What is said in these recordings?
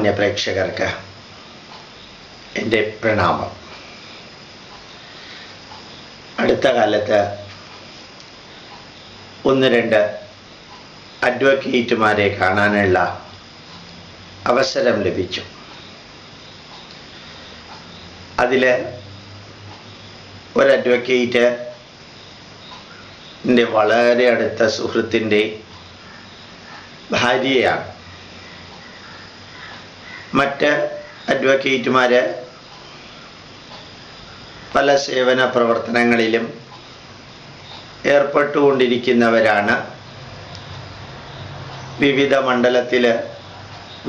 മാന്യ പ്രേക്ഷകർക്ക് എൻ്റെ പ്രണാമം. അടുത്ത കാലത്ത് ഒന്ന് രണ്ട് അഡ്വക്കേറ്റുമാരെ കാണാനുള്ള അവസരം ലഭിച്ചു. അതിൽ ഒരു അഡ്വക്കേറ്റിൻ്റെ വളരെ അടുത്ത സുഹൃത്തിൻ്റെ ഭാര്യയാണ്. മറ്റ് അഡ്വക്കേറ്റുമാർ പല സേവന പ്രവർത്തനങ്ങളിലും ഏർപ്പെട്ടുകൊണ്ടിരിക്കുന്നവരാണ്. വിവിധ മണ്ഡലത്തിൽ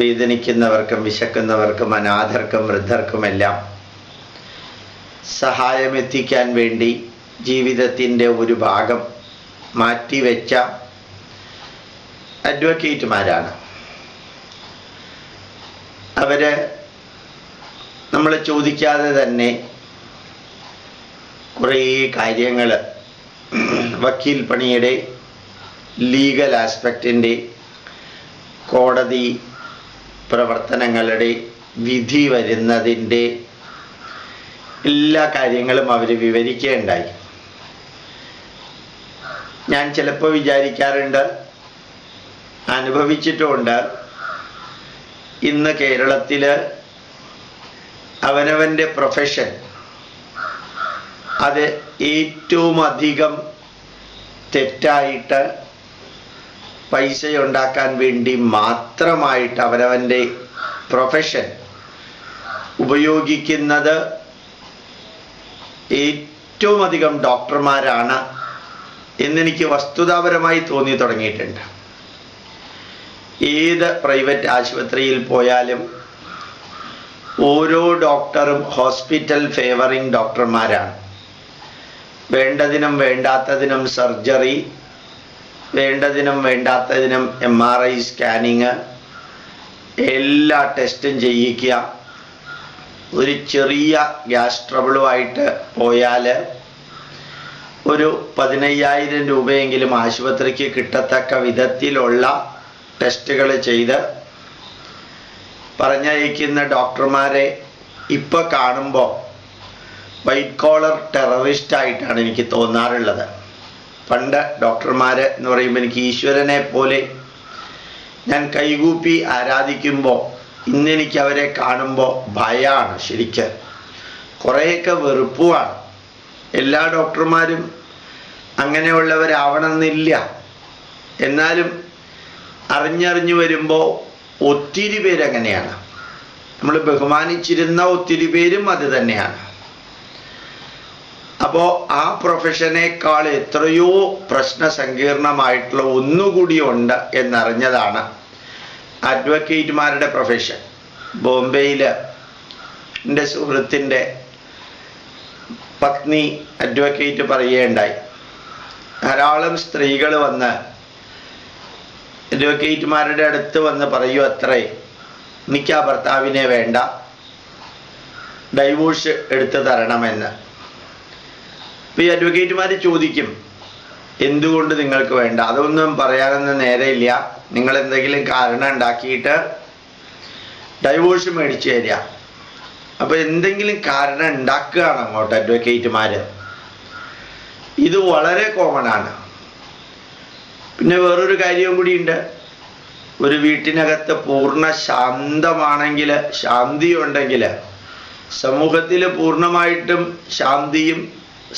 വേദനിക്കുന്നവർക്കും വിശക്കുന്നവർക്കും അനാഥർക്കും വൃദ്ധർക്കുമെല്ലാം സഹായമെത്തിക്കാൻ വേണ്ടി ജീവിതത്തിൻ്റെ ഒരു ഭാഗം മാറ്റിവെച്ച അഡ്വക്കേറ്റുമാരാണ്. അവർ നമ്മൾ ചോദിക്കാതെ തന്നെ കുറേ കാര്യങ്ങൾ വക്കീൽ പണിയുടെ ലീഗൽ ആസ്പെക്റ്റിൻ്റെ കോടതി പ്രവർത്തനങ്ങളുടെ വിധി വരുന്നതിൻ്റെ എല്ലാ കാര്യങ്ങളും അവർ വിവരിക്കുകയുണ്ടായി. ഞാൻ ചിലപ്പോൾ വിചാരിക്കാറുണ്ട്, അനുഭവിച്ചിട്ടുമുണ്ട്, ഇന്ന് കേരളത്തിൽ അവനവൻ്റെ പ്രൊഫഷൻ അത് ഏറ്റവും അധികം തെറ്റായിട്ട് പൈസയുണ്ടാക്കാൻ വേണ്ടി മാത്രമായിട്ട് അവനവൻ്റെ പ്രൊഫഷൻ ഉപയോഗിക്കുന്നത് ഏറ്റവും അധികം ഡോക്ടർമാരാണ് എന്നെനിക്ക് വസ്തുതാപരമായി തോന്നി തുടങ്ങിയിട്ടുണ്ട്. ഏത് പ്രൈവറ്റ് ആശുപത്രിയിൽ പോയാലും ഓരോ ഡോക്ടറും ഹോസ്പിറ്റൽ ഫേവറിങ് ഡോക്ടർമാരാണ്. വേണ്ടതിനും വേണ്ടാത്തതിനും സർജറി, വേണ്ടതിനും വേണ്ടാത്തതിനും MRI സ്കാനിങ്, എല്ലാ ടെസ്റ്റും ചെയ്യിക്കുക. ഒരു ചെറിയ ഗ്യാസ് ട്രബിളുമായിട്ട് പോയാൽ ഒരു 15,000 രൂപയെങ്കിലും ആശുപത്രിക്ക് കിട്ടത്തക്ക വിധത്തിലുള്ള ടെസ്റ്റുകൾ ചെയ്ത് പറഞ്ഞയക്കുന്ന ഡോക്ടർമാരെ ഇപ്പോൾ കാണുമ്പോൾ വൈറ്റ് കോളർ ടെററിസ്റ്റായിട്ടാണ് എനിക്ക് തോന്നാറുള്ളത്. പണ്ട് ഡോക്ടർമാർ എന്ന് പറയുമ്പോൾ എനിക്ക് ഈശ്വരനെ പോലെ ഞാൻ കൈകൂപ്പി ആരാധിക്കുമ്പോൾ ഇന്നെനിക്ക് അവരെ കാണുമ്പോൾ ഭയമാണ്. ശരിക്ക് കുറേയൊക്കെ വെറുപ്പുമാണ്. എല്ലാ ഡോക്ടർമാരും അങ്ങനെയുള്ളവരാവണമെന്നില്ല. എന്നാലും അറിഞ്ഞറിഞ്ഞു വരുമ്പോൾ ഒത്തിരി പേരങ്ങനെയാണ്. നമ്മൾ ബഹുമാനിച്ചിരുന്ന ഒത്തിരി പേരും അത് തന്നെയാണ്. അപ്പോൾ ആ പ്രൊഫഷനേക്കാൾ എത്രയോ പ്രശ്ന സങ്കീർണമായിട്ടുള്ള ഒന്നുകൂടി ഉണ്ട് എന്നറിഞ്ഞതാണ് അഡ്വക്കേറ്റുമാരുടെ പ്രൊഫഷൻ. ബോംബെയിൽ എൻ്റെ സുഹൃത്തിൻ്റെ പത്നി അഡ്വക്കേറ്റ് പറയുകയുണ്ടായി, ധാരാളം സ്ത്രീകൾ വന്ന് അഡ്വക്കേറ്റുമാരുടെ അടുത്ത് വന്ന് പറയൂ അത്രേ, എനിക്ക് ആ ഭർത്താവിനെ വേണ്ട, ഡൈവോഴ്സ് എടുത്ത് തരണമെന്ന്. അപ്പോൾ ഈ അഡ്വക്കേറ്റുമാർ ചോദിക്കും, എന്തുകൊണ്ട് നിങ്ങൾക്ക് വേണ്ട? അതൊന്നും പറയാനൊന്നും നേരെയില്ല, നിങ്ങൾ എന്തെങ്കിലും കാരണം ഉണ്ടാക്കിയിട്ട് ഡൈവോഴ്സ് മേടിച്ചു തരിക. അപ്പോൾ എന്തെങ്കിലും കാരണം ഉണ്ടാക്കുകയാണ് അങ്ങോട്ട് അഡ്വക്കേറ്റുമാർ. ഇത് വളരെ കോമൺ ആണ്. പിന്നെ വേറൊരു കാര്യവും കൂടിയുണ്ട്. ഒരു വീട്ടിനകത്ത് പൂർണ്ണ ശാന്തമാണെങ്കിൽ, ശാന്തി ഉണ്ടെങ്കിൽ, സമൂഹത്തിൽ പൂർണ്ണമായിട്ടും ശാന്തിയും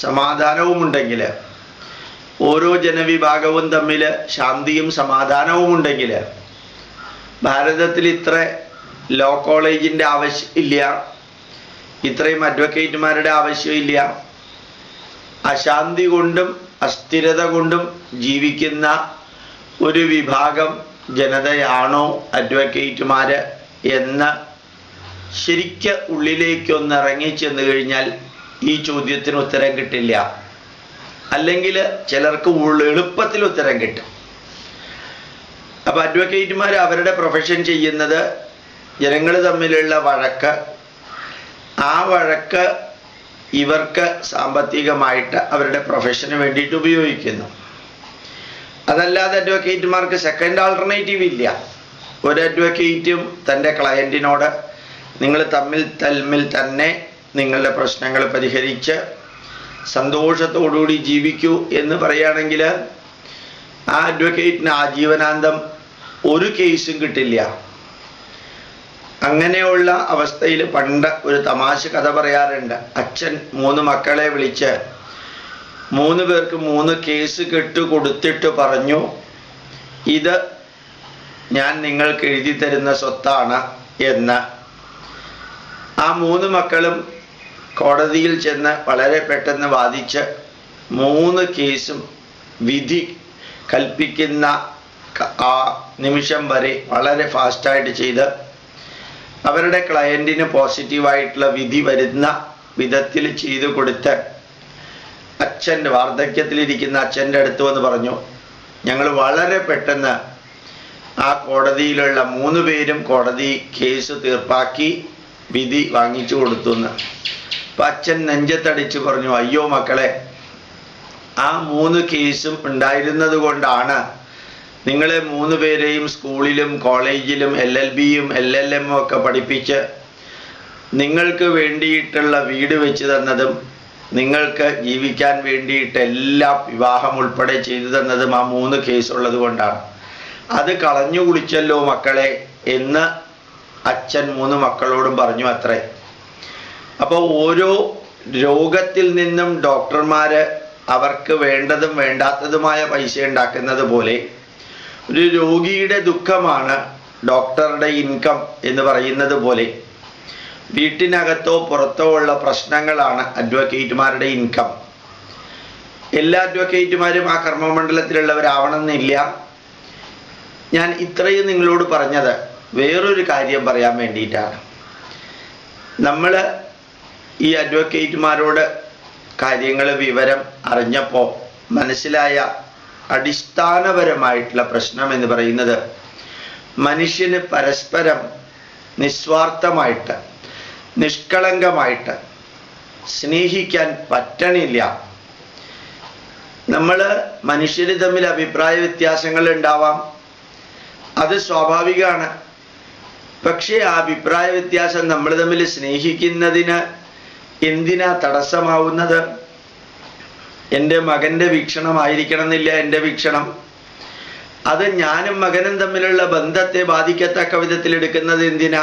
സമാധാനവും ഉണ്ടെങ്കിൽ, ഓരോ ജനവിഭാഗവും തമ്മിൽ ശാന്തിയും സമാധാനവും ഉണ്ടെങ്കിൽ, ഭാരതത്തിൽ ഇത്ര ലോ കോളേജിൻ്റെ ആവശ്യമില്ല, ഇത്രയും അഡ്വക്കേറ്റുമാരുടെ ആവശ്യമില്ല. അശാന്തി കൊണ്ടും അസ്ഥിരത കൊണ്ടും ജീവിക്കുന്ന ഒരു വിഭാഗം ജനതയാണോ അഡ്വക്കേറ്റുമാർ എന്ന് ശരിക്ക് ഉള്ളിലേക്കൊന്നിറങ്ങി ചെന്ന് കഴിഞ്ഞാൽ ഈ ചോദ്യത്തിന് ഉത്തരം കിട്ടില്ല. അല്ലെങ്കിൽ ചിലർക്ക് എളുപ്പത്തിൽ ഉത്തരം കിട്ടും. അപ്പോൾ അഡ്വക്കേറ്റുമാർ അവരുടെ പ്രൊഫഷൻ ചെയ്യുന്നത് ജനങ്ങൾ തമ്മിലുള്ള വഴക്ക്, ആ വഴക്ക് ഇവർക്ക് സാമ്പത്തികമായിട്ട് അവരുടെ പ്രൊഫഷന് വേണ്ടിയിട്ട് ഉപയോഗിക്കുന്നു. അതല്ലാതെ അഡ്വക്കേറ്റുമാർക്ക് സെക്കൻഡ് ആൾട്ടർനേറ്റീവ് ഇല്ല. ഒരു അഡ്വക്കേറ്റും തൻ്റെ ക്ലയൻറ്റിനോട് നിങ്ങൾ തമ്മിൽ തന്നെ നിങ്ങളുടെ പ്രശ്നങ്ങൾ പരിഹരിച്ച് സന്തോഷത്തോടുകൂടി ജീവിക്കൂ എന്ന് പറയുകയാണെങ്കിൽ ആ അഡ്വക്കേറ്റിന് ആജീവനാന്തം ഒരു കേസും കിട്ടില്ല. അങ്ങനെയുള്ള അവസ്ഥയിൽ പണ്ട് ഒരു തമാശ കഥ പറയാറുണ്ട്. അച്ഛൻ 3 മക്കളെ വിളിച്ച് 3 പേർക്ക് 3 കേസ് കെട്ട് കൊടുത്തിട്ട് പറഞ്ഞു, ഇത് ഞാൻ നിങ്ങൾക്ക് എഴുതി തരുന്ന സ്വത്താണ് എന്ന്. ആ 3 മക്കളും കോടതിയിൽ ചെന്ന് വളരെ പെട്ടെന്ന് വാദിച്ച് 3 കേസും വിധി കൽപ്പിക്കുന്ന ആ നിമിഷം വരെ വളരെ ഫാസ്റ്റായിട്ട് ചെയ്ത് അവരുടെ ക്ലയൻറ്റിന് പോസിറ്റീവായിട്ടുള്ള വിധി വരുന്ന വിധത്തിൽ ചെയ്തു കൊടുത്ത് അച്ഛൻ്റെ വാർദ്ധക്യത്തിലിരിക്കുന്ന അച്ഛൻ്റെ അടുത്ത് വന്ന് പറഞ്ഞു, ഞങ്ങൾ വളരെ പെട്ടെന്ന് ആ കോടതിയിലുള്ള 3 പേരും കോടതി കേസ് തീർപ്പാക്കി വിധി വാങ്ങിച്ചു കൊടുത്തു എന്ന്. അപ്പം അച്ഛൻ നെഞ്ചത്തടിച്ച് പറഞ്ഞു, അയ്യോ മക്കളെ, ആ 3 കേസും ഉണ്ടായിരുന്നത് കൊണ്ടാണ് നിങ്ങളെ 3 പേരെയും സ്കൂളിലും കോളേജിലും LLBയും LLMും ഒക്കെ പഠിപ്പിച്ച് നിങ്ങൾക്ക് വേണ്ടിയിട്ടുള്ള വീട് വെച്ച് തന്നതും നിങ്ങൾക്ക് ജീവിക്കാൻ വേണ്ടിയിട്ട് എല്ലാ വിവാഹം ഉൾപ്പെടെ ചെയ്തു തന്നതും ആ 3 കേസ് ഉള്ളത് കൊണ്ടാണ്. അത് കളഞ്ഞു കുളിച്ചല്ലോ മക്കളെ എന്ന് അച്ഛൻ 3 മക്കളോടും പറഞ്ഞു അത്രേ. അപ്പോൾ ഓരോ രോഗത്തിൽ നിന്നും ഡോക്ടർമാർ അവർക്ക് വേണ്ടതും വേണ്ടാത്തതുമായ പൈസ ഉണ്ടാക്കുന്നത് പോലെ ഒരു രോഗിയുടെ ദുഃഖമാണ് ഡോക്ടറുടെ ഇൻകം എന്ന് പറയുന്നത് പോലെ വീട്ടിനകത്തോ പുറത്തോ ഉള്ള പ്രശ്നങ്ങളാണ് അഡ്വക്കേറ്റുമാരുടെ ഇൻകം. എല്ലാ അഡ്വക്കേറ്റുമാരും ആ കർമ്മമണ്ഡലത്തിലുള്ളവരാവണമെന്നില്ല. ഞാൻ ഇത്രയും നിങ്ങളോട് പറഞ്ഞത് വേറൊരു കാര്യം പറയാൻ വേണ്ടിയിട്ടാണ്. നമ്മൾ ഈ അഡ്വക്കേറ്റുമാരോട് കാര്യങ്ങൾ വിവരം അറിഞ്ഞപ്പോൾ മനസ്സിലായ അടിസ്ഥാനപരമായിട്ടുള്ള പ്രശ്നം എന്ന് പറയുന്നത് മനുഷ്യന് പരസ്പരം നിസ്വാർത്ഥമായിട്ട് നിഷ്കളങ്കമായിട്ട് സ്നേഹിക്കാൻ പറ്റണില്ല. നമ്മൾ മനുഷ്യർ തമ്മിൽ അഭിപ്രായ വ്യത്യാസങ്ങൾ ഉണ്ടാവാം, അത് സ്വാഭാവികമാണ്. പക്ഷേ ആ അഭിപ്രായ വ്യത്യാസം നമ്മൾ തമ്മിൽ സ്നേഹിക്കുന്നതിന് എന്തിനാ തടസ്സമാവുന്നത്? എൻ്റെ മകൻ്റെ വീക്ഷണമായിരിക്കണം എന്നില്ല എൻ്റെ വീക്ഷണം. അത് ഞാനും മകനും തമ്മിലുള്ള ബന്ധത്തെ ബാധിക്കത്തക്ക വിധത്തിൽ എടുക്കുന്നത് എന്തിനാ?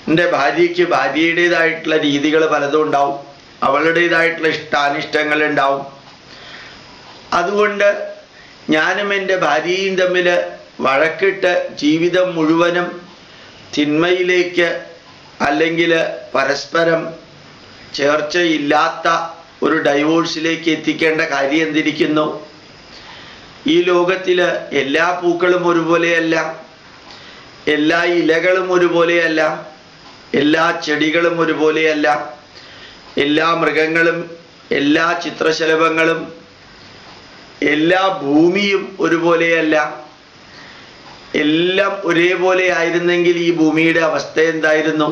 എൻ്റെ ഭാര്യയ്ക്ക് ഭാര്യയുടേതായിട്ടുള്ള രീതികൾ പലതും ഉണ്ടാവും, അവളുടേതായിട്ടുള്ള ഇഷ്ടാനിഷ്ടങ്ങൾ ഉണ്ടാവും. അതുകൊണ്ട് ഞാനും എൻ്റെ ഭാര്യയും തമ്മിൽ വഴക്കിട്ട് ജീവിതം മുഴുവനും തിന്മയിലേക്ക് അല്ലെങ്കിൽ പരസ്പരം ചേർച്ചയില്ലാത്ത ഒരു ഡൈവോഴ്സിലേക്ക് എത്തിക്കേണ്ട കാര്യം എന്തിരിക്കുന്നു? ഈ ലോകത്തിൽ എല്ലാ പൂക്കളും ഒരുപോലെയല്ല, എല്ലാ ഇലകളും ഒരുപോലെയല്ല, എല്ലാ ചെടികളും ഒരുപോലെയല്ല, എല്ലാ മൃഗങ്ങളും എല്ലാ ചിത്രശലഭങ്ങളും എല്ലാ ഭൂമിയും ഒരുപോലെയല്ല. എല്ലാം ഒരേപോലെ ആയിരുന്നെങ്കിൽ ഈ ഭൂമിയുടെ അവസ്ഥ എന്തായിരുന്നു?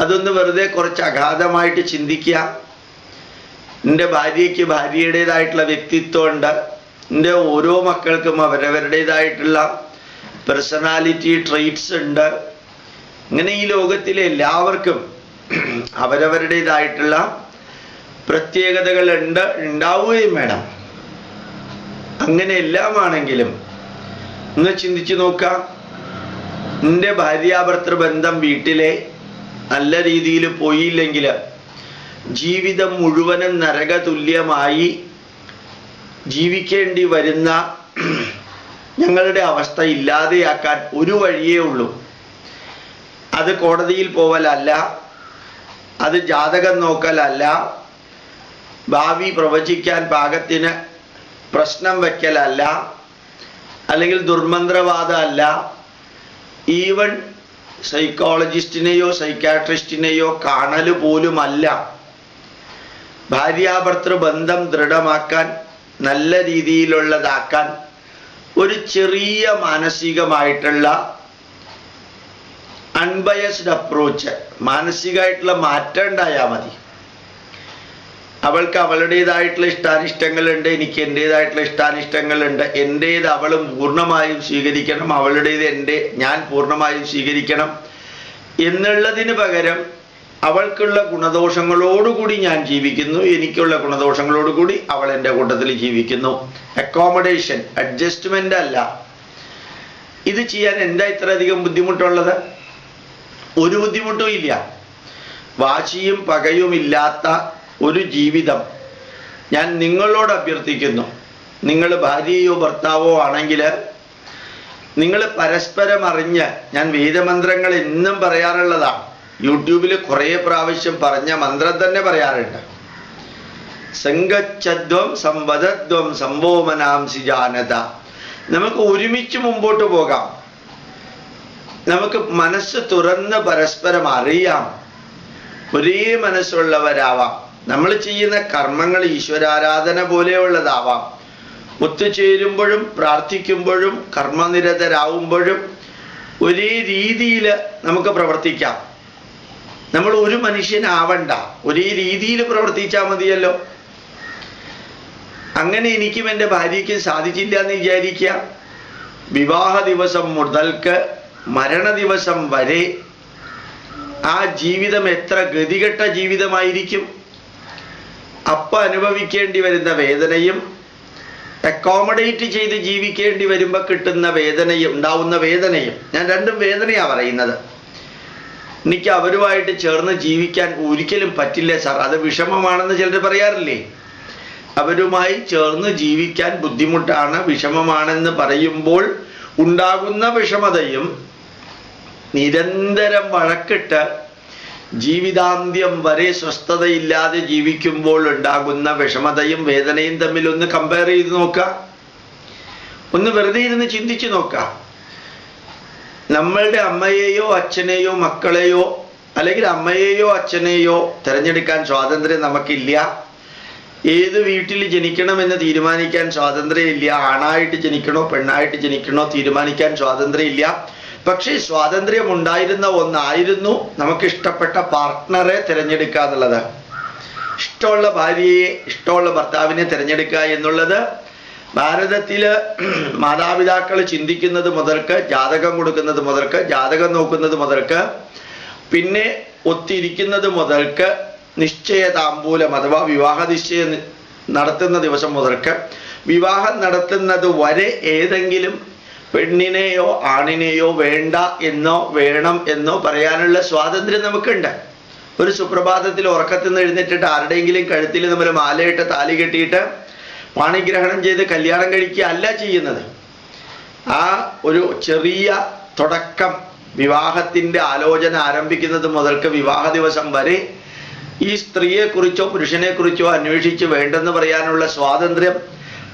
അതൊന്ന് വെറുതെ കുറച്ച് അഗാധമായിട്ട് ചിന്തിക്കുക. എൻ്റെ ഭാര്യയ്ക്ക് ഭാര്യയുടേതായിട്ടുള്ള വ്യക്തിത്വമുണ്ട്, എൻ്റെ ഓരോ മക്കൾക്കും അവരവരുടേതായിട്ടുള്ള പേഴ്സണാലിറ്റി ട്രെയ്റ്റ്സ് ഉണ്ട്. ഇങ്ങനെ ഈ ലോകത്തിലെ എല്ലാവർക്കും അവരവരുടേതായിട്ടുള്ള പ്രത്യേകതകൾ ഉണ്ടാവുകയും വേണം. അങ്ങനെ എല്ലാമാണെങ്കിലും ഒന്ന് ചിന്തിച്ചു നോക്കാം. എൻ്റെ ഭാര്യാഭർത്തൃ ബന്ധം വീട്ടിലെ നല്ല രീതിയിൽ പോയില്ലെങ്കിൽ ജീവിതം മുഴുവനും നരകതുല്യമായി ജീവിക്കേണ്ടി വരുന്ന ഞങ്ങളുടെ അവസ്ഥ ഇല്ലാതെയാക്കാൻ ഒരു വഴിയേ ഉള്ളൂ. അത് കോടതിയിൽ പോവലല്ല, അത് ജാതകം നോക്കലല്ല, ഭാവി പ്രവചിക്കാൻ പാകത്തിന് പ്രശ്നം വയ്ക്കലല്ല, അല്ലെങ്കിൽ ദുർമന്ത്രവാദമല്ല, ഈവൻ സൈക്കോളജിസ്റ്റിനെയോ സൈക്കാട്രിസ്റ്റിനെയോ കാണൽ പോലുമല്ല. ഭാര്യാഭർത്തൃ ബന്ധം ദൃഢമാക്കാൻ, നല്ല രീതിയിലുള്ളതാക്കാൻ ഒരു ചെറിയ മാനസികമായിട്ടുള്ള അൺബയസ്ഡ് അപ്രോച്ച്, മാനസികമായിട്ടുള്ള മാറ്റം ഉണ്ടായാൽ മതി. അവൾക്ക് അവളുടേതായിട്ടുള്ള ഇഷ്ടാനിഷ്ടങ്ങളുണ്ട്, എനിക്ക് എൻ്റേതായിട്ടുള്ള ഇഷ്ടാനിഷ്ടങ്ങളുണ്ട്. എൻ്റേത് അവളും പൂർണ്ണമായും സ്വീകരിക്കണം, അവളുടേത് ഞാൻ പൂർണ്ണമായും സ്വീകരിക്കണം എന്നുള്ളതിന് പകരം അവൾക്കുള്ള ഗുണദോഷങ്ങളോടുകൂടി ഞാൻ ജീവിക്കുന്നു, എനിക്കുള്ള ഗുണദോഷങ്ങളോടുകൂടി അവൾ എൻ്റെ കൂട്ടത്തിൽ ജീവിക്കുന്നു. അക്കോമഡേഷൻ, അഡ്ജസ്റ്റ്മെൻ്റ് അല്ല. ഇത് ചെയ്യാൻ എന്താ ഇത്രയധികം ബുദ്ധിമുട്ടുള്ളത്? ഒരു ബുദ്ധിമുട്ടും ഇല്ല. വാശിയും പകയും ഇല്ലാത്ത ഒരു ജീവിതം ഞാൻ നിങ്ങളോട് അഭ്യർത്ഥിക്കുന്നു. നിങ്ങൾ ഭാര്യയോ ഭർത്താവോ ആണെങ്കിൽ നിങ്ങൾ പരസ്പരം അറിഞ്ഞ്, ഞാൻ വേദമന്ത്രങ്ങൾ എന്നും പറയാറുള്ളതാണ്, യൂട്യൂബിൽ കുറേ പ്രാവശ്യം പറഞ്ഞ മന്ത്രം തന്നെ പറയാറുണ്ട്. സംഗച്ഛദ്വം സംവദദ്വം സംവോമനാംസി ജാനത. നമുക്ക് ഒരുമിച്ച് മുമ്പോട്ട് പോകാം, നമുക്ക് മനസ്സ് തുറന്ന് പരസ്പരം അറിയാം, ഒരേ മനസ്സുള്ളവരാവാം. നമ്മൾ ചെയ്യുന്ന കർമ്മങ്ങൾ ഈശ്വരാരാധന പോലെയുള്ളതാവാം. ഒത്തുചേരുമ്പോഴും പ്രാർത്ഥിക്കുമ്പോഴും കർമ്മനിരതരാകുമ്പോഴും ഒരേ രീതിയിൽ നമുക്ക് പ്രവർത്തിക്കാം. നമ്മൾ ഒരു മനുഷ്യനാവണ്ട, ഒരേ രീതിയിൽ പ്രവർത്തിച്ചാൽ മതിയല്ലോ. അങ്ങനെ എനിക്കും എൻ്റെ ഭാര്യയ്ക്കും സാധിച്ചില്ല എന്ന് വിചാരിക്കുക. വിവാഹ ദിവസം മുതൽക്ക് മരണ ദിവസം വരെ ആ ജീവിതം എത്ര ഗതികെട്ട ജീവിതമായിരിക്കും. അപ്പം അനുഭവിക്കേണ്ടി വരുന്ന വേദനയും അക്കോമഡേറ്റ് ചെയ്ത് ജീവിക്കേണ്ടി വരുമ്പോൾ കിട്ടുന്ന വേദനയും ഉണ്ടാവുന്ന വേദനയും, ഞാൻ രണ്ടും വേദനയാണ് പറയുന്നത്. എനിക്ക് അവരുമായിട്ട് ചേർന്ന് ജീവിക്കാൻ ഒരിക്കലും പറ്റില്ല സാർ, അത് വിഷമമാണെന്ന് ചിലർ പറയാറില്ലേ. അവരുമായി ചേർന്ന് ജീവിക്കാൻ ബുദ്ധിമുട്ടാണ്, വിഷമമാണെന്ന് പറയുമ്പോൾ ഉണ്ടാകുന്ന വിഷമതയും നിരന്തരം വഴക്കിട്ട് ജീവിതാന്ത്യം വരെ സ്വസ്ഥതയില്ലാതെ ജീവിക്കുമ്പോൾ ഉണ്ടാകുന്ന വിഷമതയും വേദനയും തമ്മിൽ ഒന്ന് കമ്പയർ ചെയ്ത് നോക്കുക. ഒന്ന് വെറുതെ ഇരുന്ന് ചിന്തിച്ചു നോക്കുക. നമ്മളുടെ അമ്മയെയോ അച്ഛനെയോ മക്കളെയോ അല്ലെങ്കിൽ അമ്മയെയോ അച്ഛനെയോ തിരഞ്ഞെടുക്കാൻ സ്വാതന്ത്ര്യം നമുക്കില്ല. ഏത് വീട്ടിൽ ജനിക്കണമെന്ന് തീരുമാനിക്കാൻ സ്വാതന്ത്ര്യമില്ല. ആണായിട്ട് ജനിക്കണോ പെണ്ണായിട്ട് ജനിക്കണോ തീരുമാനിക്കാൻ സ്വാതന്ത്ര്യമില്ല. പക്ഷേ സ്വാതന്ത്ര്യം ഉണ്ടായിരുന്ന ഒന്നായിരുന്നു നമുക്കിഷ്ടപ്പെട്ട പാർട്ട്ണറെ തിരഞ്ഞെടുക്കുക എന്നുള്ളത്. ഇഷ്ടമുള്ള ഭാര്യയെ, ഇഷ്ടമുള്ള ഭർത്താവിനെ തിരഞ്ഞെടുക്കുക എന്നുള്ളത് ഭാരതത്തില് മാതാപിതാക്കൾ ചിന്തിക്കുന്നത് മുതൽക്ക്, ജാതകം കൊടുക്കുന്നത് മുതൽക്ക്, ജാതകം നോക്കുന്നത് മുതൽക്ക്, പിന്നെ ഒത്തിരിക്കുന്നത് മുതൽക്ക്, നിശ്ചയ താമ്പൂലം അഥവാ വിവാഹ നിശ്ചയം നടത്തുന്ന ദിവസം മുതൽക്ക് വിവാഹം നടത്തുന്നത് വരെ ഏതെങ്കിലും പെണ്ണിനെയോ ആണിനെയോ വേണ്ട എന്നോ വേണം എന്നോ പറയാനുള്ള സ്വാതന്ത്ര്യം നമുക്കുണ്ട്. ഒരു സുപ്രഭാതത്തിൽ ഉറക്കത്തിൽ നിന്ന് എഴുന്നേറ്റിട്ട് ആരുടെയെങ്കിലും കഴുത്തിൽ നമ്മൾ മാലയിട്ട് താലി കെട്ടിയിട്ട് പാണിഗ്രഹണം ചെയ്ത് കല്യാണം കഴിക്കുക അല്ല ചെയ്യുന്നത്. ആ ഒരു ചെറിയ തുടക്കം, വിവാഹത്തിൻ്റെ ആലോചന ആരംഭിക്കുന്നത് മുതൽക്ക് വിവാഹ ദിവസം വരെ ഈ സ്ത്രീയെക്കുറിച്ചോ പുരുഷനെക്കുറിച്ചോ അന്വേഷിച്ച് വേണ്ടെന്ന് പറയാനുള്ള സ്വാതന്ത്ര്യം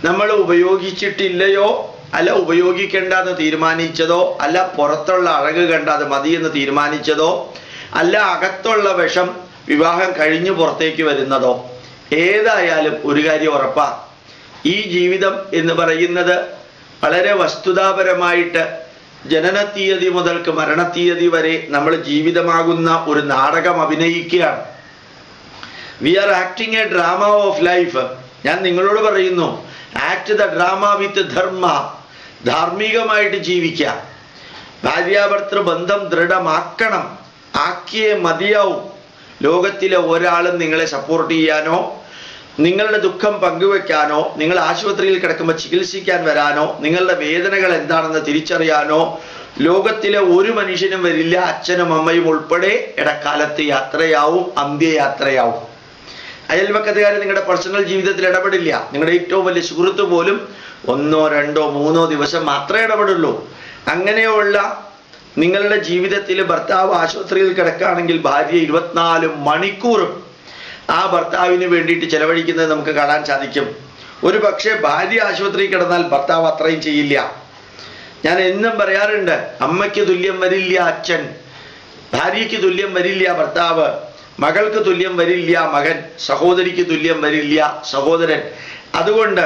നമ്മൾ ഉപയോഗിച്ചിട്ടില്ലയോ, അല്ല ഉപയോഗിക്കേണ്ടെന്ന് തീരുമാനിച്ചതോ, അല്ല പുറത്തുള്ള അഴക് കണ്ട അത് മതിയെന്ന് തീരുമാനിച്ചതോ, അല്ല അകത്തുള്ള വിഷം വിവാഹം കഴിഞ്ഞു പുറത്തേക്ക് വരുന്നതോ, ഏതായാലും ഒരു കാര്യം ഉറപ്പാ, ഈ ജീവിതം എന്ന് പറയുന്നത് വളരെ വസ്തുതാപരമായിട്ട് ജനനത്തീയതി മുതൽക്ക് മരണത്തീയതി വരെ നമ്മൾ ജീവിതമാകുന്ന ഒരു നാടകം അഭിനയിക്കുകയാണ്. We are acting a drama of life. ഞാൻ നിങ്ങളോട് പറയുന്നു, act the drama with dharma. ധാർമ്മികമായിട്ട് ജീവിക്കുക. ഭാര്യാഭർത്തൃ ബന്ധം ദൃഢമാക്കണം, ആക്കിയേ മതിയാവും. ലോകത്തിലെ ഒരാളും നിങ്ങളെ സപ്പോർട്ട് ചെയ്യാനോ നിങ്ങളുടെ ദുഃഖം പങ്കുവെക്കാനോ നിങ്ങൾ ആശുപത്രിയിൽ കിടക്കുമ്പോൾ ചികിത്സിക്കാൻ വരാനോ നിങ്ങളുടെ വേദനകൾ എന്താണെന്ന് തിരിച്ചറിയാനോ ലോകത്തിലെ ഒരു മനുഷ്യനും വരില്ല. അച്ഛനും അമ്മയും ഉൾപ്പെടെ ഇടക്കാലത്ത് യാത്രയാവും, അന്ത്യയാത്രയാവും. അയൽവക്കത്തുകാർ നിങ്ങളുടെ പേഴ്സണൽ ജീവിതത്തിൽ ഇടപെടില്ല. നിങ്ങളുടെ ഏറ്റവും വലിയ സുഹൃത്ത് പോലും 1, 2, 3 ദിവസം മാത്രമേ ഇടപെടുള്ളൂ. അങ്ങനെയുള്ള നിങ്ങളുടെ ജീവിതത്തിൽ ഭർത്താവ് ആശുപത്രിയിൽ കിടക്കുകയാണെങ്കിൽ ഭാര്യ 24 മണിക്കൂറും ആ ഭർത്താവിന് വേണ്ടിയിട്ട് ചെലവഴിക്കുന്നത് നമുക്ക് കാണാൻ സാധിക്കും. ഒരു പക്ഷേ ഭാര്യ ആശുപത്രിയിൽ കിടന്നാൽ ഭർത്താവ് അത്രയും ചെയ്യില്ല. ഞാൻ എന്നും പറയാറുണ്ട്, അമ്മയ്ക്ക് തുല്യം വരില്ല അച്ഛൻ, ഭാര്യയ്ക്ക് തുല്യം വരില്ല ഭർത്താവ്, മകൾക്ക് തുല്യം വരില്ല മകൻ, സഹോദരിക്ക് തുല്യം വരില്ല സഹോദരൻ. അതുകൊണ്ട്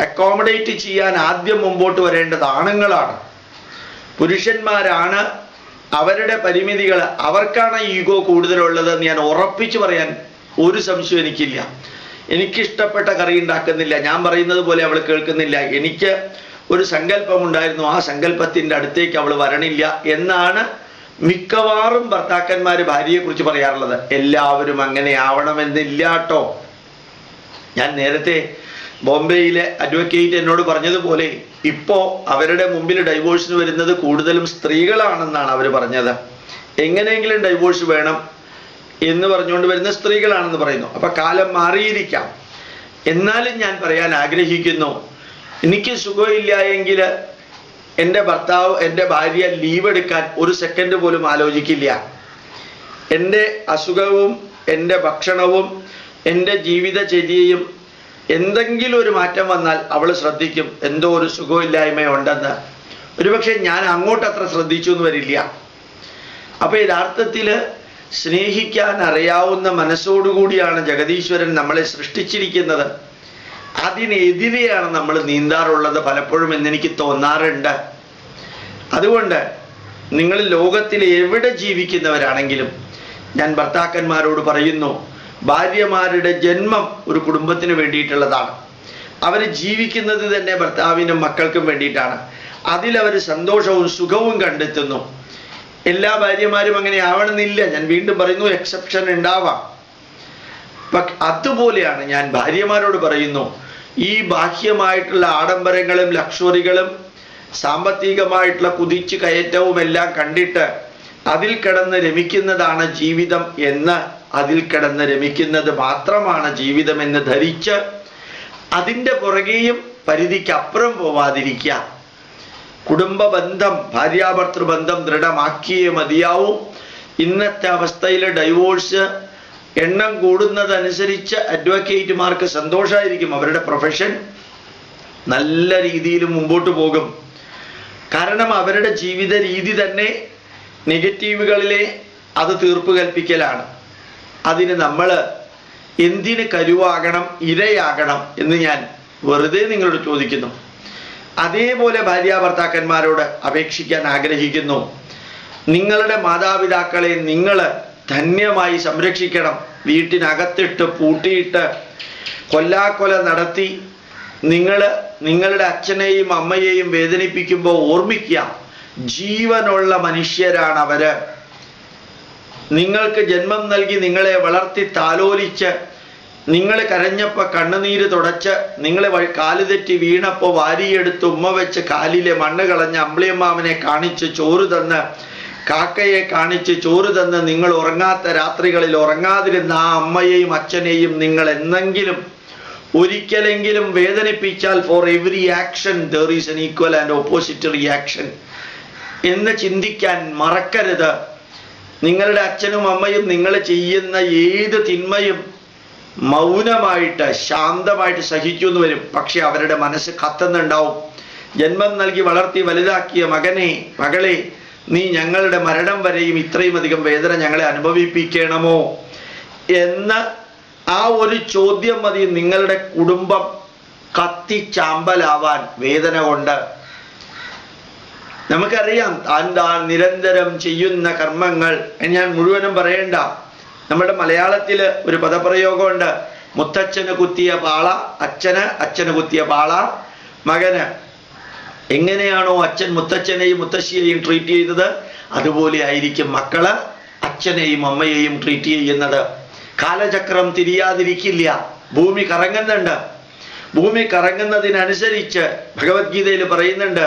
അക്കോമഡേറ്റ് ചെയ്യാൻ ആദ്യം മുമ്പോട്ട് വരേണ്ടത് ആണുങ്ങളാണ്. പുരുഷന്മാരാണ് അവരുടെ പരിമിതികൾ, അവർക്കാണ് ഈഗോ കൂടുതലുള്ളതെന്ന് ഞാൻ ഉറപ്പിച്ചു പറയാൻ ഒരു സംശയം എനിക്കില്ല. എനിക്കിഷ്ടപ്പെട്ട കറി ഉണ്ടാക്കുന്നില്ല, ഞാൻ പറയുന്നത് പോലെ അവൾ കേൾക്കുന്നില്ല, എനിക്ക് ഒരു സങ്കല്പമുണ്ടായിരുന്നു, ആ സങ്കല്പത്തിൻ്റെ അടുത്തേക്ക് അവൾ വരണില്ല എന്നാണ് മിക്കവാറും ഭർത്താക്കന്മാർ ഭാര്യയെക്കുറിച്ച് പറയാറുള്ളത്. എല്ലാവരും അങ്ങനെ ആവണമെന്നില്ല കേട്ടോ. ഞാൻ നേരത്തെ ബോംബെയിലെ അഡ്വക്കേറ്റ് എന്നോട് പറഞ്ഞതുപോലെ ഇപ്പോൾ അവരുടെ മുമ്പിൽ ഡൈവോഴ്സിന് വരുന്നത് കൂടുതലും സ്ത്രീകളാണെന്നാണ് അവർ പറഞ്ഞത്. എങ്ങനെയെങ്കിലും ഡൈവോഴ്സ് വേണം എന്ന് പറഞ്ഞുകൊണ്ട് വരുന്ന സ്ത്രീകളാണെന്ന് പറയുന്നു. അപ്പം കാലം മാറിയിരിക്കാം. എന്നാലും ഞാൻ പറയാൻ ആഗ്രഹിക്കുന്നു, എനിക്ക് സുഖമില്ല എങ്കിൽ എൻ്റെ ഭർത്താവ്, എൻ്റെ ഭാര്യ ലീവ് എടുക്കാൻ ഒരു സെക്കൻഡ് പോലും ആലോചിക്കില്ല. എൻ്റെ അസുഖവും എൻ്റെ ഭക്ഷണവും എൻ്റെ ജീവിതചര്യയും എന്തെങ്കിലും ഒരു മാറ്റം വന്നാൽ അവൾ ശ്രദ്ധിക്കും എന്തോ ഒരു സുഖമില്ലായ്മയുണ്ടെന്ന്. ഒരുപക്ഷെ ഞാൻ അങ്ങോട്ട് അത്ര ശ്രദ്ധിച്ചു എന്ന് വരില്ല. അപ്പൊ യഥാർത്ഥത്തിൽ സ്നേഹിക്കാൻ അറിയാവുന്ന മനസ്സോടുകൂടിയാണ് ജഗദീശ്വരൻ നമ്മളെ സൃഷ്ടിച്ചിരിക്കുന്നത്. അതിനെതിരെയാണ് നമ്മൾ നീന്താറുള്ളത് പലപ്പോഴും എന്നെനിക്ക് തോന്നാറുണ്ട്. അതുകൊണ്ട് നിങ്ങൾ ലോകത്തിൽ എവിടെ ജീവിക്കുന്നവരാണെങ്കിലും ഞാൻ ഭർത്താക്കന്മാരോട് പറയുന്നു, ഭാര്യമാരുടെ ജന്മം ഒരു കുടുംബത്തിന് വേണ്ടിയിട്ടുള്ളതാണ്. അവർ ജീവിക്കുന്നത് തന്നെ ഭർത്താവിനും മക്കൾക്കും വേണ്ടിയിട്ടാണ്. അതിലവർ സന്തോഷവും സുഖവും കണ്ടെത്തുന്നു. എല്ലാ ഭാര്യമാരും അങ്ങനെ ആവണമെന്നില്ല, ഞാൻ വീണ്ടും പറയുന്നു, എക്സെപ്ഷൻ ഉണ്ടാവാം. അതുപോലെയാണ് ഞാൻ ഭാര്യമാരോട് പറയുന്നു, ഈ ബാഹ്യമായിട്ടുള്ള ആഡംബരങ്ങളും ലക്ഷറികളും സാമ്പത്തികമായിട്ടുള്ള കുതിച്ചു കയറ്റവും എല്ലാം കണ്ടിട്ട് അതിൽ കിടന്ന് രമിക്കുന്നതാണ് ജീവിതം എന്ന്, അതിൽ കിടന്ന് രമിക്കുന്നത് മാത്രമാണ് ജീവിതം എന്ന് ധരിച്ച് അതിൻ്റെ പുറകെയും പരിധിക്കപ്പുറം പോവാതിരിക്കുക. കുടുംബ ബന്ധം, ഭാര്യാഭർത്തൃബന്ധം ദൃഢമാക്കിയേ മതിയാവും. ഇന്നത്തെ അവസ്ഥയിൽ ഡൈവോഴ്സ് എണ്ണം കൂടുന്നതനുസരിച്ച് അഡ്വക്കേറ്റുമാർക്ക് സന്തോഷമായിരിക്കും. അവരുടെ പ്രൊഫഷൻ നല്ല രീതിയിൽ മുമ്പോട്ട് പോകും. കാരണം അവരുടെ ജീവിത രീതി തന്നെ നെഗറ്റീവുകളിലെ അത് തീർപ്പ് കൽപ്പിക്കലാണ്. അതിന് നമ്മൾ എന്തിന് കരുവാകണം, ഇരയാകണം എന്ന് ഞാൻ വെറുതെ നിങ്ങളോട് ചോദിക്കുന്നു. അതേപോലെ ഭാര്യാഭർത്താക്കന്മാരോട് അപേക്ഷിക്കാൻ ആഗ്രഹിക്കുന്നു, നിങ്ങളുടെ മാതാപിതാക്കളെ നിങ്ങൾ ധന്യമായി സംരക്ഷിക്കണം. വീട്ടിനകത്തിട്ട് പൂട്ടിയിട്ട് കൊല്ലാക്കൊല നടത്തി നിങ്ങളുടെ അച്ഛനെയും അമ്മയെയും വേദനിപ്പിക്കുമ്പോൾ ഓർമ്മിക്കുക, ജീവനുള്ള മനുഷ്യരാണ് അവര്. നിങ്ങൾക്ക് ജന്മം നൽകി നിങ്ങളെ വളർത്തി താലോലിച്ച് നിങ്ങൾ കരഞ്ഞപ്പോൾ കണ്ണുനീര് തുടച്ച് നിങ്ങളെ കാല് തെറ്റി വീണപ്പോൾ വാരിയെടുത്ത് ഉമ്മ വെച്ച് കാലിലെ മണ്ണ് കളഞ്ഞ് അമ്പിളിയമ്മാവനെ കാണിച്ച് ചോറ് തന്ന്, കാക്കയെ കാണിച്ച് ചോറ് തന്ന് നിങ്ങൾ ഉറങ്ങാത്ത രാത്രികളിൽ ഉറങ്ങാതിരുന്ന ആ അമ്മയെയും അച്ഛനെയും നിങ്ങൾ എന്നെങ്കിലും ഒരിക്കലെങ്കിലും വേദനിപ്പിച്ചാൽ for every action there is an equal and opposite reaction എന്ന് ചിന്തിക്കാൻ മറക്കരുത്. നിങ്ങളുടെ അച്ഛനും അമ്മയും നിങ്ങൾ ചെയ്യുന്ന ഏത് തിന്മയും മൗനമായിട്ട് ശാന്തമായിട്ട് സഹിക്കുന്നു വരും. പക്ഷെ അവരുടെ മനസ്സ് കത്തുന്നുണ്ടാവും. ജന്മം നൽകി വളർത്തി വലുതാക്കിയ മകനെ, മകളെ, നീ ഞങ്ങളുടെ മരണം വരെയും ഇത്രയും അധികം വേദന ഞങ്ങളെ അനുഭവിപ്പിക്കണമോ എന്ന ആ ഒരു ചോദ്യം മതി നിങ്ങളുടെ കുടുംബം കത്തിച്ചാമ്പലാവാൻ വേദന കൊണ്ട്. നമുക്കറിയാം താൻ നിരന്തരം ചെയ്യുന്ന കർമ്മങ്ങൾ, ഞാൻ മുഴുവനും പറയണ്ട. നമ്മുടെ മലയാളത്തിൽ ഒരു പദപ്രയോഗമുണ്ട്, മുത്തച്ഛന് കുത്തിയ പാള അച്ഛന്, അച്ഛന് കുത്തിയ പാള മകന്. എങ്ങനെയാണോ അച്ഛൻ മുത്തച്ഛനെയും മുത്തശ്ശിയെയും ട്രീറ്റ് ചെയ്തത്, അതുപോലെ ആയിരിക്കും മക്കള് അച്ഛനെയും അമ്മയെയും ട്രീറ്റ് ചെയ്യുന്നത്. കാലചക്രം തിരിയാതിരിക്കില്ല. ഭൂമി കറങ്ങുന്നുണ്ട്. ഭൂമി കറങ്ങുന്നതിനനുസരിച്ച് ഭഗവത്ഗീതയിൽ പറയുന്നുണ്ട്,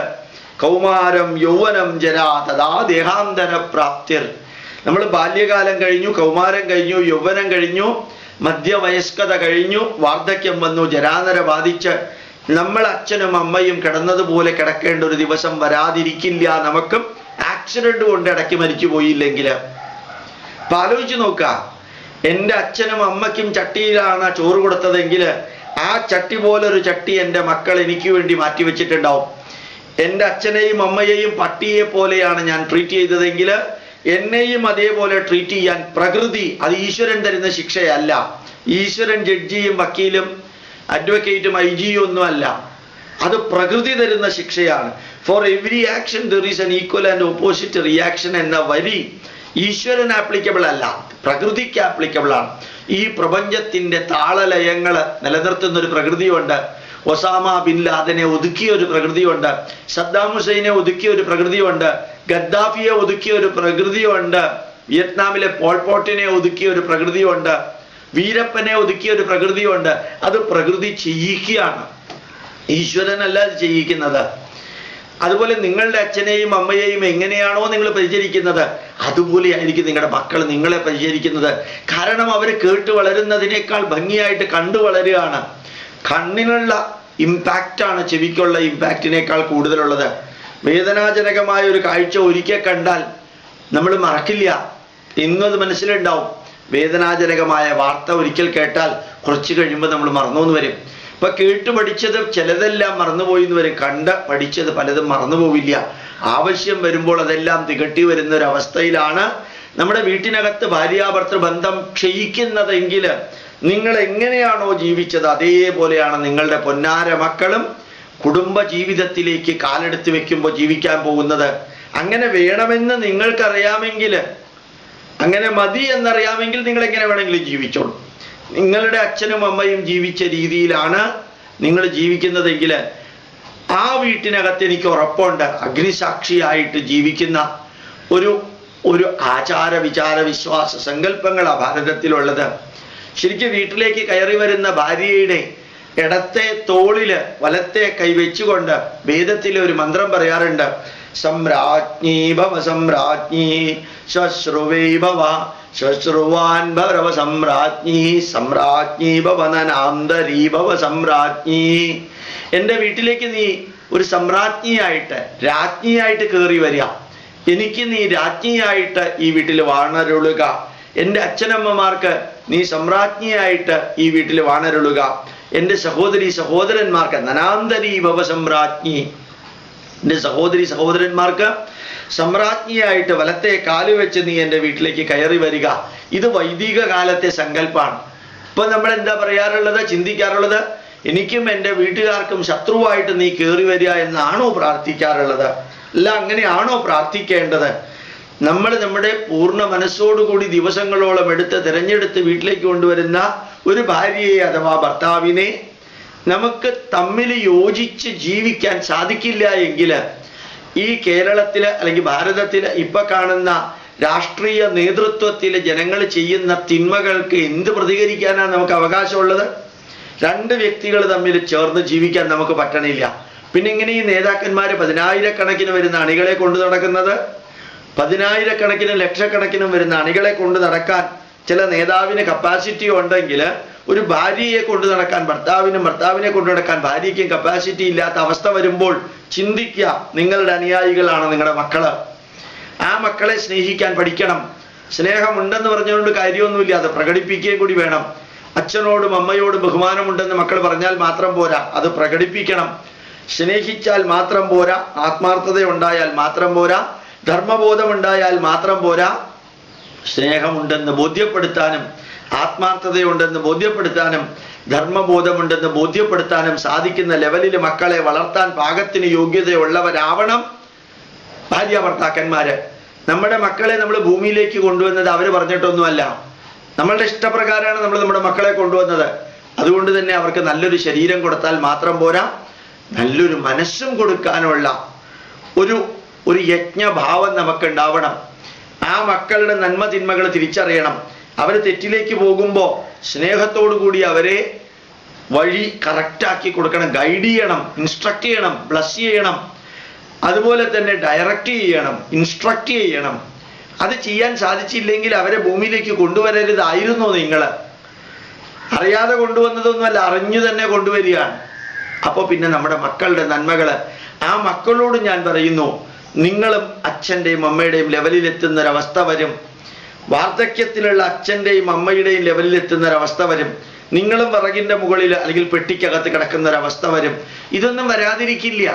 കൗമാരം യൗവനം ജരാ തഥാ ദേഹാന്തര പ്രാപ്തിർ. നമ്മൾ ബാല്യകാലം കഴിഞ്ഞു, കൗമാരം കഴിഞ്ഞു, യൗവനം കഴിഞ്ഞു, മധ്യവയസ്കത കഴിഞ്ഞു, വാർദ്ധക്യം വന്നു, ജരാനര ബാധിച്ച് നമ്മൾ അച്ഛനും അമ്മയും കിടന്നതുപോലെ കിടക്കേണ്ട ഒരു ദിവസം വരാതിരിക്കില്ല. നമുക്കും ആക്സിഡന്റ് കൊണ്ട് ഇടയ്ക്ക് മരിച്ചു പോയില്ലെങ്കിൽ. അപ്പൊ ആലോചിച്ച് നോക്ക, എൻ്റെ അച്ഛനും അമ്മയ്ക്കും ചട്ടിയിലാണ് ചോറ് കൊടുത്തതെങ്കിൽ ആ ചട്ടി പോലൊരു ചട്ടി എൻ്റെ മക്കൾ എനിക്ക് വേണ്ടി മാറ്റി വെച്ചിട്ടുണ്ടാവും. എൻ്റെ അച്ഛനെയും അമ്മയെയും പട്ടിയെ പോലെയാണ് ഞാൻ ട്രീറ്റ് ചെയ്തതെങ്കിൽ എന്നെയും അതേപോലെ ട്രീറ്റ് ചെയ്യാൻ പ്രകൃതി, അത് ഈശ്വരൻ തരുന്ന ശിക്ഷയല്ല. ഈശ്വരൻ ജഡ്ജിയും വക്കീലും അഡ്വക്കേറ്റും ഐ ജിയും ഒന്നും അല്ല, അത് പ്രകൃതി തരുന്ന ശിക്ഷയാണ്. Four every action there is an equal and opposite reaction എന്ന വരി ഈശ്വരൻ ആപ്ലിക്കബിൾ അല്ല, പ്രകൃതിക്ക് ആപ്ലിക്കബിൾ ആണ്. ഈ പ്രപഞ്ചത്തിന്റെ താളലയങ്ങൾ നിലനിർത്തുന്ന ഒരു പ്രകൃതിയുണ്ട്. ഒസാമ ബിൻ ലാദനെ ഒതുക്കിയ ഒരു പ്രകൃതിയുണ്ട്, സദ്ദാം ഹുസൈനെ ഒതുക്കിയ ഒരു പ്രകൃതിയുണ്ട്, ഗദ്ദാഫിയെ ഒതുക്കിയ ഒരു പ്രകൃതിയുണ്ട്, വിയറ്റ്നാമിലെ പോൾപോട്ടിനെ ഒതുക്കിയ ഒരു പ്രകൃതിയുണ്ട്, വീരപ്പനെ ഒതുക്കിയ ഒരു പ്രകൃതിയുണ്ട്. അത് പ്രകൃതി ചെയ്യിക്കുകയാണ്, ഈശ്വരനല്ല അത് ചെയ്യിക്കുന്നത്. അതുപോലെ നിങ്ങളുടെ അച്ഛനെയും അമ്മയെയും എങ്ങനെയാണോ നിങ്ങൾ പരിചരിക്കുന്നത്, അതുപോലെയായിരിക്കും നിങ്ങളുടെ മക്കൾ നിങ്ങളെ പരിചരിക്കുന്നത്. കാരണം അവർ കേട്ട് വളരുന്നതിനേക്കാൾ ഭംഗിയായിട്ട് കണ്ടു വളരുകയാണ്. കണ്ണിനുള്ള ഇമ്പാക്റ്റാണ് ചെവിക്കുള്ള ഇമ്പാക്റ്റിനേക്കാൾ കൂടുതലുള്ളത്. വേദനാജനകമായ ഒരു കാഴ്ച ഒരിക്കൽ കണ്ടാൽ നമ്മൾ മറക്കില്ല, ഇന്നും അത് മനസ്സിലുണ്ടാവും. വേദനാജനകമായ വാർത്ത ഒരിക്കൽ കേട്ടാൽ കുറച്ച് കഴിയുമ്പോൾ നമ്മൾ മറന്നു വരും. ഇപ്പൊ കേട്ട് പഠിച്ചത് ചിലതെല്ലാം മറന്നുപോയി എന്ന് വരും, കണ്ട് പഠിച്ചത് പലതും മറന്നുപോവില്ല. ആവശ്യം വരുമ്പോൾ അതെല്ലാം തികട്ടി വരുന്ന ഒരു അവസ്ഥയിലാണ് നമ്മുടെ വീട്ടിനകത്ത് ഭാര്യാഭർത്തൃ ബന്ധം ക്ഷയിക്കുന്നതെങ്കിൽ നിങ്ങൾ എങ്ങനെയാണോ ജീവിച്ചത് അതേപോലെയാണ് നിങ്ങളുടെ പൊന്നാര മക്കളും കുടുംബ ജീവിതത്തിലേക്ക് കാലെടുത്ത് വെക്കുമ്പോൾ ജീവിക്കാൻ പോകുന്നത്. അങ്ങനെ വേണമെന്ന് നിങ്ങൾക്കറിയാമെങ്കിൽ, അങ്ങനെ മതി എന്നറിയാമെങ്കിൽ നിങ്ങൾ എങ്ങനെ വേണമെങ്കിലും ജീവിച്ചോളൂ. നിങ്ങളുടെ അച്ഛനും അമ്മയും ജീവിച്ച രീതിയിലാണ് നിങ്ങൾ ജീവിക്കുന്നതെങ്കിൽ ആ വീട്ടിനകത്ത് എനിക്ക് ഉറപ്പുണ്ട് അഗ്നിസാക്ഷിയായിട്ട് ജീവിക്കുന്ന ഒരു ആചാര വിചാര വിശ്വാസ സങ്കല്പങ്ങളാണ് ഭാരതത്തിലുള്ളത്. ശരിക്കും വീട്ടിലേക്ക് കയറി വരുന്ന ഭാര്യയുടെ ഇടത്തെ തോളില് വലത്തെ കൈ വെച്ചുകൊണ്ട് വേദത്തിലെ ഒരു മന്ത്രം പറയാറുണ്ട്. സമ്രാജ്ഞീ ഭവ സമ്രാജ്ഞീ ശ്വശ്രുവൈ ഭവ ശ്വശ്രുവാൻ ഭവ സമ്രാജ്ഞീ സമ്രാജ്ഞീ ഭവനാന്തരീ ഭവ സമ്രാജ്ഞീ. എൻ്റെ വീട്ടിലേക്ക് നീ ഒരു സമ്രാജ്ഞിയായിട്ട് രാജ്ഞിയായിട്ട് കയറി വരിക. എനിക്ക് നീ രാജ്ഞിയായിട്ട് ഈ വീട്ടിൽ വാണരുളുക. എൻ്റെ അച്ഛനമ്മമാർക്ക് നീ സമ്രാജ്ഞിയായിട്ട് ഈ വീട്ടിൽ വാണരുളുക. എൻ്റെ സഹോദരി സഹോദരന്മാർക്ക് നനാന്തരീ ഭവ സമ്രാജ്ഞി, എൻ്റെ സഹോദരി സഹോദരന്മാർക്ക് സമ്രാജ്ഞിയായിട്ട് വലത്തെ കാല് വെച്ച് നീ എൻ്റെ വീട്ടിലേക്ക് കയറി വരിക. ഇത് വൈദിക കാലത്തെ സങ്കല്പമാണ്. ഇപ്പൊ നമ്മൾ എന്താ പറയാറുള്ളത്, ചിന്തിക്കാറുള്ളത്, എനിക്കും എൻ്റെ വീട്ടുകാർക്കും ശത്രുവായിട്ട് നീ കയറി വരിക എന്നാണോ പ്രാർത്ഥിക്കാറുള്ളത്? അല്ല, അങ്ങനെയാണോ പ്രാർത്ഥിക്കേണ്ടത്? നമ്മൾ നമ്മുടെ പൂർണ്ണ മനസ്സോടുകൂടി ദിവസങ്ങളോളം തിരഞ്ഞെടുത്ത് വീട്ടിലേക്ക് കൊണ്ടുവരുന്ന ഒരു ഭാര്യയെ അഥവാ ഭർത്താവിനെ നമുക്ക് തമ്മിൽ യോജിച്ച് ജീവിക്കാൻ സാധിക്കില്ല എങ്കിൽ ഈ കേരളത്തില് അല്ലെങ്കിൽ ഭാരതത്തില് ഇപ്പൊ കാണുന്ന രാഷ്ട്രീയ നേതൃത്വത്തിലെ ജനങ്ങൾ ചെയ്യുന്ന തിന്മകൾക്ക് എന്ത് പ്രതികരിക്കാനാണ് നമുക്ക് അവകാശമുള്ളത്? രണ്ട് വ്യക്തികൾ തമ്മിൽ ചേർന്ന് ജീവിക്കാൻ നമുക്ക് പറ്റണില്ല. പിന്നെ ഇങ്ങനെ ഈ നേതാക്കന്മാര് 10,000-കണക്കിന് വരുന്ന അണികളെ കൊണ്ടു നടക്കുന്നത്? 10,000-കണക്കിനും ലക്ഷക്കണക്കിനും വരുന്ന അണികളെ കൊണ്ട് നടക്കാൻ ചില നേതാവിന് കപ്പാസിറ്റി ഉണ്ടെങ്കിൽ ഒരു ഭാര്യയെ കൊണ്ടു നടക്കാൻ ഭർത്താവിനും, ഭർത്താവിനെ കൊണ്ടു നടക്കാൻ ഭാര്യയ്ക്കും കപ്പാസിറ്റി ഇല്ലാത്ത അവസ്ഥ വരുമ്പോൾ ചിന്തിക്കുക, നിങ്ങളുടെ അനുയായികളാണ് നിങ്ങളുടെ മക്കള്. ആ മക്കളെ സ്നേഹിക്കാൻ പഠിക്കണം. സ്നേഹമുണ്ടെന്ന് പറഞ്ഞുകൊണ്ട് കാര്യമൊന്നുമില്ല, അത് പ്രകടിപ്പിക്കുകയും കൂടി വേണം. അച്ഛനോടും അമ്മയോടും ബഹുമാനമുണ്ടെന്ന് മക്കൾ പറഞ്ഞാൽ മാത്രം പോരാ, അത് പ്രകടിപ്പിക്കണം. സ്നേഹിച്ചാൽ മാത്രം പോരാ, ആത്മാർത്ഥത ഉണ്ടായാൽ മാത്രം പോരാ, ധർമ്മബോധമുണ്ടായാൽ മാത്രം പോരാ. സ്നേഹമുണ്ടെന്ന് ബോധ്യപ്പെടുത്താനും ആത്മാർത്ഥതയുണ്ടെന്ന് ബോധ്യപ്പെടുത്താനും ധർമ്മബോധമുണ്ടെന്ന് ബോധ്യപ്പെടുത്താനും സാധിക്കുന്ന ലെവലിൽ മക്കളെ വളർത്താൻ പാകത്തിന് യോഗ്യതയുള്ളവരാവണം ഭാര്യ ഭർത്താക്കന്മാര്. നമ്മുടെ മക്കളെ നമ്മൾ ഭൂമിയിലേക്ക് കൊണ്ടുവന്നത് അവർ പറഞ്ഞിട്ടൊന്നുമല്ല, നമ്മളുടെ ഇഷ്ടപ്രകാരമാണ് നമ്മൾ നമ്മുടെ മക്കളെ കൊണ്ടുവന്നത്. അതുകൊണ്ട് തന്നെ അവർക്ക് നല്ലൊരു ശരീരം കൊടുത്താൽ മാത്രം പോരാ, നല്ലൊരു മനസ്സും കൊടുക്കാനുള്ള ഒരു യജ്ഞഭാവം നമുക്കുണ്ടാവണം. ആ മക്കളുടെ നന്മ തിന്മകൾ തിരിച്ചറിയണം. അവർ തെറ്റിലേക്ക് പോകുമ്പോൾ സ്നേഹത്തോടു കൂടി അവരെ വഴി കറക്റ്റാക്കി കൊടുക്കണം, ഗൈഡ് ചെയ്യണം, ഇൻസ്ട്രക്ട് ചെയ്യണം, ബ്ലസ് ചെയ്യണം. അതുപോലെ തന്നെ ഡയറക്റ്റ് ചെയ്യണം, ഇൻസ്ട്രക്ട് ചെയ്യണം. അത് ചെയ്യാൻ സാധിച്ചില്ലെങ്കിൽ അവരെ ഭൂമിയിലേക്ക് കൊണ്ടുവരരുതായിരുന്നോ നിങ്ങൾ? അറിയാതെ കൊണ്ടുവന്നതൊന്നുമല്ല, അറിഞ്ഞു തന്നെ കൊണ്ടുവരികയാണ്. അപ്പോൾ പിന്നെ നമ്മുടെ മക്കളുടെ നന്മകള്, ആ മക്കളോട് ഞാൻ പറയുന്നു, നിങ്ങളും അച്ഛൻ്റെയും അമ്മയുടെയും ലെവലിലെത്തുന്ന ഒരവസ്ഥ വരും. വാർദ്ധക്യത്തിലുള്ള അച്ഛൻ്റെയും അമ്മയുടെയും ലെവലിലെത്തുന്ന ഒരവസ്ഥ വരും. നിങ്ങളും വിറകിൻ്റെ മുകളിൽ അല്ലെങ്കിൽ പെട്ടിക്കകത്ത് കിടക്കുന്ന ഒരവസ്ഥ വരും. ഇതൊന്നും വരാതിരിക്കില്ല.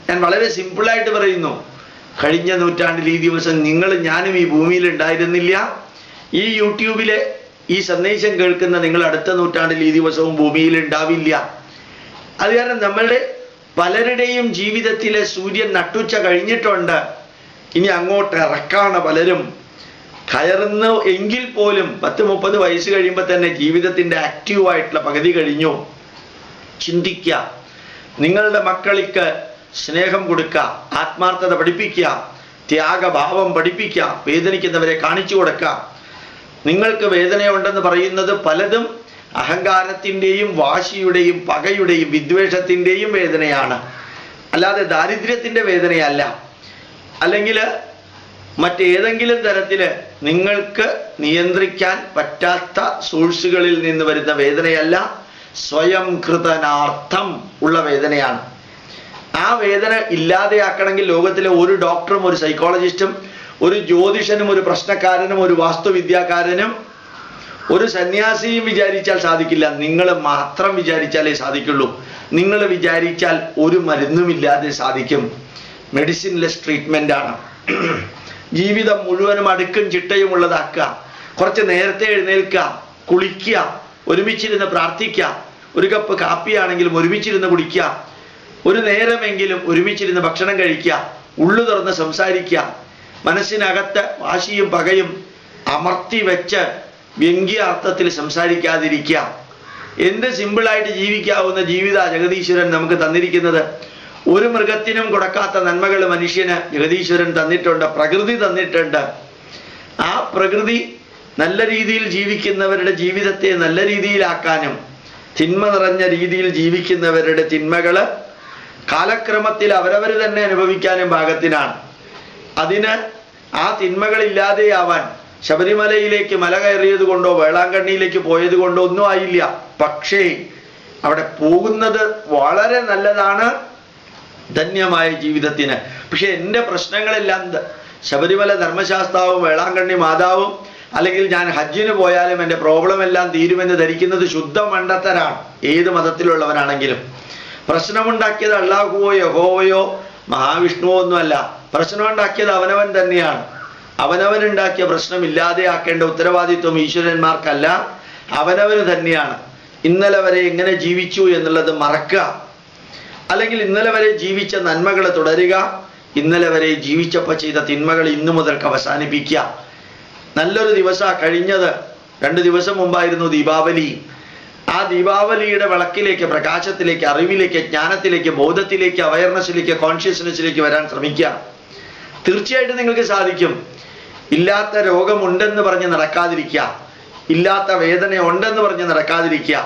ഞാൻ വളരെ സിമ്പിളായിട്ട് പറയുന്നു. കഴിഞ്ഞ നൂറ്റാണ്ടിൽ ഈ ദിവസം നിങ്ങളും ഞാനും ഈ ഭൂമിയിൽ ഉണ്ടായിരുന്നില്ല. ഈ യൂട്യൂബിലെ ഈ സന്ദേശം കേൾക്കുന്ന നിങ്ങൾ അടുത്ത നൂറ്റാണ്ടിൽ ഈ ദിവസവും ഭൂമിയിൽ ഉണ്ടാവില്ല. അത് കാരണം നമ്മളുടെ പലരുടെയും ജീവിതത്തിലെ സൂര്യൻ നട്ടുച്ച കഴിഞ്ഞിട്ടുണ്ട്. ഇനി അങ്ങോട്ട് ഇറക്കാണ് പലരും. കയറുന്നു എങ്കിൽ പോലും 10-30 വയസ്സ് കഴിയുമ്പോൾ തന്നെ ജീവിതത്തിൻ്റെ ആക്റ്റീവായിട്ടുള്ള പകുതി കഴിഞ്ഞു. ചിന്തിക്കുക, നിങ്ങളുടെ മക്കൾക്ക് സ്നേഹം കൊടുക്കുക, ആത്മാർത്ഥത പഠിപ്പിക്കുക, ത്യാഗഭാവം പഠിപ്പിക്കുക, വേദനിക്കുന്നവരെ കാണിച്ചു കൊടുക്കുക. നിങ്ങൾക്ക് വേദനയുണ്ടെന്ന് പറയുന്നത് പലതും അഹങ്കാരത്തിൻ്റെയും വാശിയുടെയും പകയുടെയും വിദ്വേഷത്തിൻ്റെയും വേദനയാണ്, അല്ലാതെ ദാരിദ്ര്യത്തിൻ്റെ വേദനയല്ല. അല്ലെങ്കിൽ മറ്റേതെങ്കിലും തരത്തിൽ നിങ്ങൾക്ക് നിയന്ത്രിക്കാൻ പറ്റാത്ത സോഴ്സുകളിൽ നിന്ന് വരുന്ന വേദനയല്ല, സ്വയം കൃതനാർത്ഥം ഉള്ള വേദനയാണ്. ആ വേദന ഇല്ലാതെയാക്കണമെങ്കിൽ ലോകത്തിലെ ഒരു ഡോക്ടറും ഒരു സൈക്കോളജിസ്റ്റും ഒരു ജ്യോതിഷനും ഒരു പ്രശ്നക്കാരനും ഒരു വാസ്തുവിദ്യാകാരനും ഒരു സന്യാസിയും വിചാരിച്ചാൽ സാധിക്കില്ല. നിങ്ങൾ മാത്രം വിചാരിച്ചാലേ സാധിക്കുള്ളൂ. നിങ്ങൾ വിചാരിച്ചാൽ ഒരു മരുന്നുമില്ലാതെ സാധിക്കും. മെഡിസിൻലെസ് ട്രീറ്റ്മെൻ്റ് ആണ്. ജീവിതം മുഴുവനും അടുക്കും ചിട്ടയും ഉള്ളതാക്കുക. കുറച്ച് നേരത്തെ എഴുന്നേൽക്കുക, കുളിക്കുക, ഒരുമിച്ചിരുന്ന് പ്രാർത്ഥിക്കുക, ഒരു കപ്പ് കാപ്പിയാണെങ്കിലും ഒരുമിച്ചിരുന്ന് കുടിക്കുക, ഒരു നേരമെങ്കിലും ഒരുമിച്ചിരുന്ന് ഭക്ഷണം കഴിക്കുക, ഉള്ളു തുറന്ന് സംസാരിക്കുക, മനസ്സിനകത്ത് വാശിയും പകയും അമർത്തി വെച്ച് വ്യംഗ്യാർത്ഥത്തിൽ സംസാരിക്കാതിരിക്കുക. എന്ത് സിമ്പിളായിട്ട് ജീവിക്കാവുന്ന ജീവിത ജഗദീശ്വരൻ നമുക്ക് തന്നിരിക്കുന്നത്. ഒരു മൃഗത്തിനും കൊടുക്കാത്ത നന്മകൾ മനുഷ്യന് ജഗദീശ്വരൻ തന്നിട്ടുണ്ട്, പ്രകൃതി തന്നിട്ടുണ്ട്. ആ പ്രകൃതി നല്ല രീതിയിൽ ജീവിക്കുന്നവരുടെ ജീവിതത്തെ നല്ല രീതിയിലാക്കാനും തിന്മ നിറഞ്ഞ രീതിയിൽ ജീവിക്കുന്നവരുടെ തിന്മകൾ കാലക്രമത്തിൽ അവരവർ തന്നെ അനുഭവിക്കാനും പാകത്തിനാണ്. അതിന് ആ തിന്മകളില്ലാതെയാവാൻ ശബരിമലയിലേക്ക് മല കയറിയത് കൊണ്ടോ വേളാങ്കണ്ണിയിലേക്ക് പോയത് കൊണ്ടോ ഒന്നും ആയില്ല. പക്ഷേ അവിടെ പോകുന്നത് വളരെ നല്ലതാണ് ധന്യമായ ജീവിതത്തിന്. പക്ഷെ എൻ്റെ പ്രശ്നങ്ങളെല്ലാം ശബരിമല ധർമ്മശാസ്താവും വേളാങ്കണ്ണി മാതാവും അല്ലെങ്കിൽ ഞാൻ ഹജ്ജിന് പോയാലും എൻ്റെ പ്രോബ്ലം എല്ലാം തീരുമെന്ന് ധരിക്കുന്നത് ശുദ്ധ മണ്ടത്തരാണ്. ഏത് മതത്തിലുള്ളവനാണെങ്കിലും പ്രശ്നമുണ്ടാക്കിയത് അള്ളാഹുവോ യഹോവയോ മഹാവിഷ്ണുവോ ഒന്നുമല്ല. പ്രശ്നമുണ്ടാക്കിയത് അവനവൻ തന്നെയാണ്. അവനവനുണ്ടാക്കിയ പ്രശ്നം ഇല്ലാതെയാക്കേണ്ട ഉത്തരവാദിത്വം ഈശ്വരന്മാർക്കല്ല, അവനവന് തന്നെയാണ്. ഇന്നലെ വരെ എങ്ങനെ ജീവിച്ചു എന്നുള്ളത് മറക്കുക, അല്ലെങ്കിൽ ഇന്നലെ വരെ ജീവിച്ച നന്മകൾ തുടരുക, ഇന്നലെ വരെ ജീവിച്ചപ്പോൾ ചെയ്ത തിന്മകൾ ഇന്നു മുതൽക്ക് അവസാനിപ്പിക്കുക. നല്ലൊരു ദിവസമാണ് കഴിഞ്ഞത്. 2 ദിവസം മുമ്പായിരുന്നു ദീപാവലി. ആ ദീപാവലിയുടെ വിളക്കിലേക്ക്, പ്രകാശത്തിലേക്ക്, അറിവിലേക്ക്, ജ്ഞാനത്തിലേക്ക്, ബോധത്തിലേക്ക്, അവയർനെസ്സിലേക്ക്, കോൺഷ്യസ്നെസ്സിലേക്ക് വരാൻ ശ്രമിക്കുക. തീർച്ചയായിട്ടും നിങ്ങൾക്ക് സാധിക്കും. ഇല്ലാത്ത രോഗമുണ്ടെന്ന് പറഞ്ഞ് നടക്കാതിരിക്കുക, ഇല്ലാത്ത വേദന ഉണ്ടെന്ന് പറഞ്ഞ് നടക്കാതിരിക്കുക,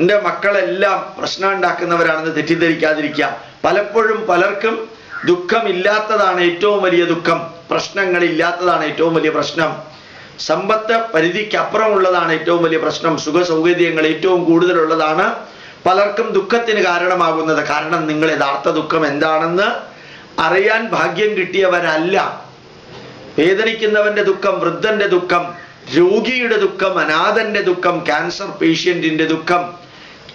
എൻ്റെ മക്കളെല്ലാം പ്രശ്നം ഉണ്ടാക്കുന്നവരാണെന്ന് തെറ്റിദ്ധരിക്കാതിരിക്കുക. പലപ്പോഴും പലർക്കും ദുഃഖമില്ലാത്തതാണ് ഏറ്റവും വലിയ ദുഃഖം, പ്രശ്നങ്ങളില്ലാത്തതാണ് ഏറ്റവും വലിയ പ്രശ്നം, സമ്പത്ത് പരിധിക്കപ്പുറമുള്ളതാണ് ഏറ്റവും വലിയ പ്രശ്നം, സുഖ സൗകര്യങ്ങൾ ഏറ്റവും കൂടുതലുള്ളതാണ് പലർക്കും ദുഃഖത്തിന് കാരണമാകുന്നത്. കാരണം നിങ്ങൾ യഥാർത്ഥ ദുഃഖം എന്താണെന്ന് അറിയാൻ ഭാഗ്യം കിട്ടിയവരല്ല. വേദനിക്കുന്നവന്റെ ദുഃഖം, വൃദ്ധന്റെ ദുഃഖം, രോഗിയുടെ ദുഃഖം, അനാഥന്റെ ദുഃഖം, ക്യാൻസർ പേഷ്യന്റിന്റെ ദുഃഖം,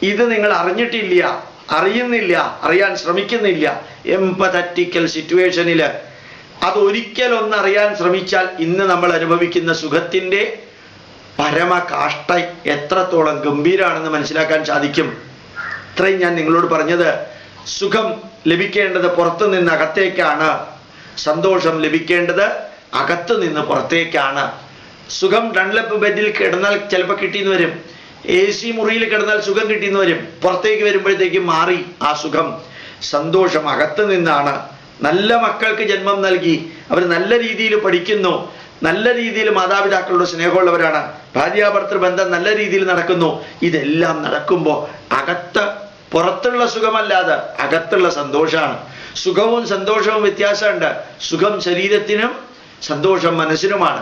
ഇത് നിങ്ങൾ അറിഞ്ഞിട്ടില്ല, അറിയുന്നില്ല, അറിയാൻ ശ്രമിക്കുന്നില്ല. എംപതറ്റിക്കൽ സിറ്റുവേഷനിൽ അതൊരിക്കലൊന്നറിയാൻ ശ്രമിച്ചാൽ ഇന്ന് നമ്മൾ അനുഭവിക്കുന്ന സുഖത്തിൻ്റെ പരമകാഷ്ട എത്രത്തോളം ഗംഭീരാണെന്ന് മനസ്സിലാക്കാൻ സാധിക്കും. ഇത്രയും ഞാൻ നിങ്ങളോട് പറഞ്ഞത്. സുഖം ലഭിക്കേണ്ടത് പുറത്തു നിന്ന് അകത്തേക്കാണ്, സന്തോഷം ലഭിക്കേണ്ടത് അകത്തു നിന്ന് പുറത്തേക്കാണ്. സുഖം ഡൺലപ്പ് ബെഡിൽ കിടന്നാൽ ചിലപ്പോൾ കിട്ടിയെന്ന് വരും, AC മുറിയിൽ കിടന്നാൽ സുഖം കിട്ടിയെന്ന് വരും, പുറത്തേക്ക് വരുമ്പോഴത്തേക്ക് മാറി ആ സുഖം. സന്തോഷം അകത്തു നിന്നാണ്. നല്ല മക്കൾക്ക് ജന്മം നൽകി, അവർ നല്ല രീതിയിൽ പഠിക്കുന്നു, നല്ല രീതിയിൽ മാതാപിതാക്കളുടെ സ്നേഹമുള്ളവരാണ്, ഭാര്യാഭർത്തൃ ബന്ധം നല്ല രീതിയിൽ നടക്കുന്നു. ഇതെല്ലാം നടക്കുമ്പോൾ അകത്ത് പുറത്തുള്ള സുഖമല്ലാതെ അകത്തുള്ള സന്തോഷമാണ്. സുഖവും സന്തോഷവും വ്യത്യാസമുണ്ട്. സുഖം ശരീരത്തിനും സന്തോഷം മനസ്സിനുമാണ്.